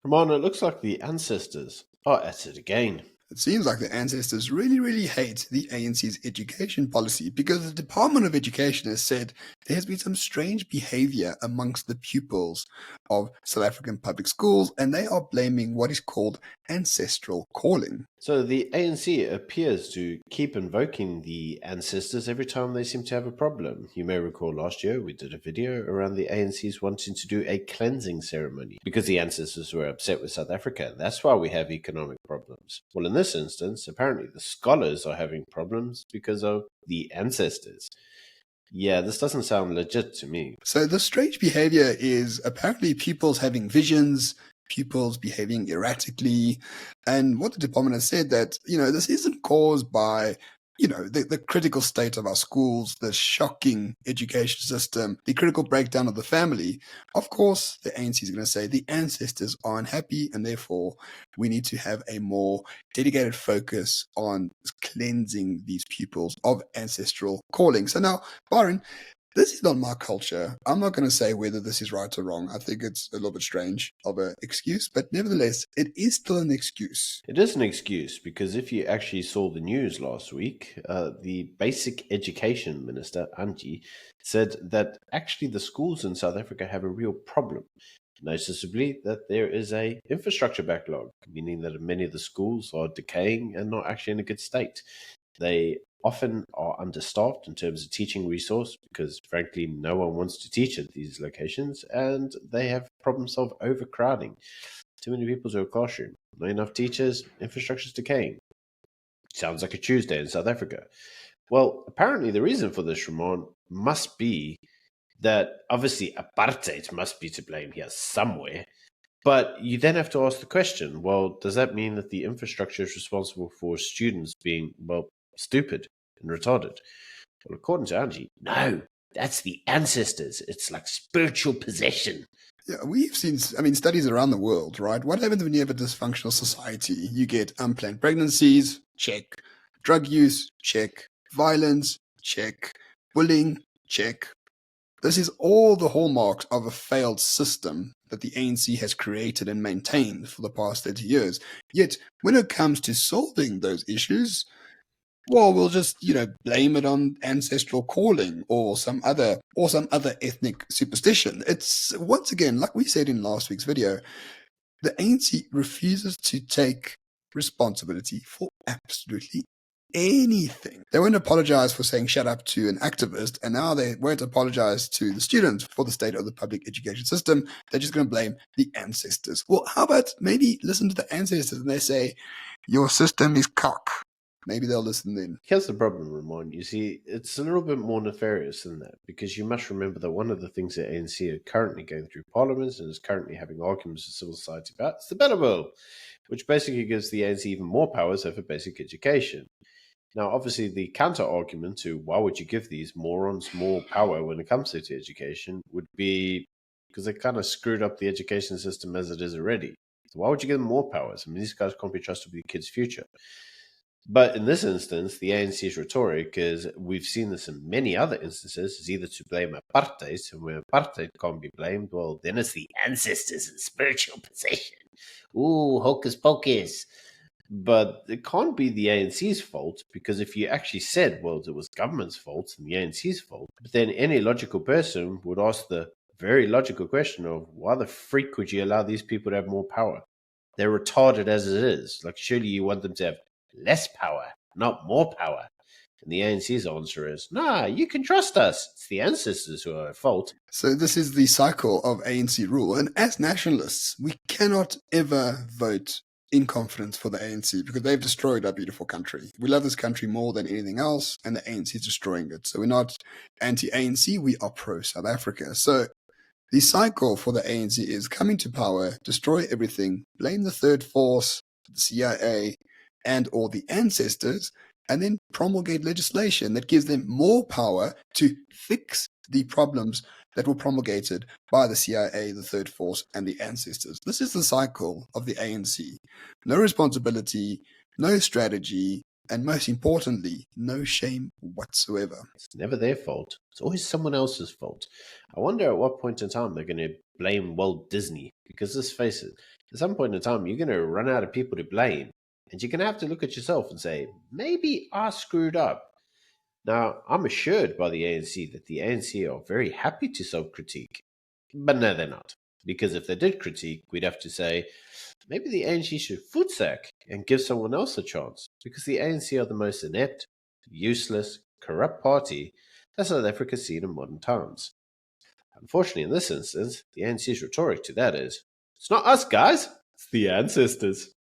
Ramon, it looks like the ancestors are at it again. It seems like the ancestors really hate the ANC's education policy because the Department of Education has said there has been some strange behavior amongst the pupils of South African public schools, and they are blaming what is called ancestral calling. So the ANC appears to keep invoking the ancestors every time they seem to have a problem. You may recall last year we did a video around the ANC's wanting to do a cleansing ceremony because the ancestors were upset with South Africa. That's why we have economic problems. Well, in this instance, apparently the scholars are having problems because of the ancestors. Yeah, this doesn't sound legit to me. So the strange behavior is apparently pupils having visions, pupils behaving erratically, and what the department has said that, this isn't caused by, the critical state of our schools, the shocking education system, the critical breakdown of the family. Of course, the ANC is going to say the ancestors are unhappy, and therefore we need to have a more dedicated focus on cleansing these pupils of ancestral calling. So now, Byron, this is not my culture. I'm not going to say whether this is right or wrong. I think it's a little bit strange of an excuse, but nevertheless, it is still an excuse. It is an excuse because if you actually saw the news last week, the Basic Education Minister, Angie, said that actually the schools in South Africa have a real problem. Noticeably, that there is a infrastructure backlog, meaning that many of the schools are decaying and not actually in a good state. They often are understaffed in terms of teaching resource because, frankly, no one wants to teach at these locations, and they have problems of overcrowding. Too many people to a classroom, not enough teachers, infrastructure's decaying. Sounds like a Tuesday in South Africa. Well, apparently the reason for this, Ramon, must be that obviously apartheid must be to blame here somewhere. But you then have to ask the question, well, does that mean that the infrastructure is responsible for students being, well, stupid and retarded? Well, according to Angie, no, that's the ancestors. It's like spiritual possession. Yeah, we've seen, studies around the world, right? What happens when you have a dysfunctional society? You get unplanned pregnancies, check. Drug use, check. Violence, check. Bullying, check. This is all the hallmarks of a failed system that the ANC has created and maintained for the past 30 years. Yet, when it comes to solving those issues, well, we'll just, blame it on ancestral calling or some other ethnic superstition. It's once again, like we said in last week's video, the ANC refuses to take responsibility for absolutely anything. They won't apologize for saying shut up to an activist, and now they won't apologize to the students for the state of the public education system. They're just going to blame the ancestors. Well, how about maybe listen to the ancestors and they say, your system is cock. Maybe they'll listen then. Here's the problem, Ramon. You see, it's a little bit more nefarious than that because you must remember that one of the things that ANC are currently going through Parliament and is currently having arguments with civil society about is the Better Bill, which basically gives the ANC even more powers over basic education. Now, obviously, the counter argument to why would you give these morons more power when it comes to education would be because they kind of screwed up the education system as it is already. So why would you give them more powers? I mean, these guys can't be trusted with your kids' future. But in this instance, the ANC's rhetoric is we've seen this in many other instances, is either to blame apartheid, and where apartheid can't be blamed, well, then it's the ancestors and spiritual possession. Ooh, hocus pocus. But it can't be the ANC's fault because if you actually said, well, it was government's fault and the ANC's fault, but then any logical person would ask the very logical question of why the freak would you allow these people to have more power? They're retarded as it is. Like, surely you want them to have less power, not more power. And the ANC's answer is, nah, you can trust us. It's the ancestors who are at fault. So this is the cycle of ANC rule. And as nationalists, we cannot ever vote in confidence for the ANC because they've destroyed our beautiful country. We love this country more than anything else, and the ANC is destroying it. So we're not anti-ANC, we are pro-South Africa. So the cycle for the ANC is coming to power, destroy everything, blame the third force, the CIA, and or the ancestors, and then promulgate legislation that gives them more power to fix the problems that were promulgated by the CIA, the third force, and the ancestors. This is the cycle of the ANC. No responsibility, no strategy, and most importantly, no shame whatsoever. It's never their fault. It's always someone else's fault. I wonder at what point in time they're going to blame Walt Disney because let's face it, At some point in time, you're going to run out of people to blame, and you're going to have to look at yourself and say, maybe I screwed up. Now, I'm assured by the ANC that the ANC are very happy to self critique, but no, they're not. Because if they did critique, we'd have to say, maybe the ANC should foot sack and give someone else a chance, because the ANC are the most inept, useless, corrupt party that South Africa's seen in modern times. Unfortunately, in this instance, the ANC's rhetoric to that is, it's not us, guys, it's the ancestors.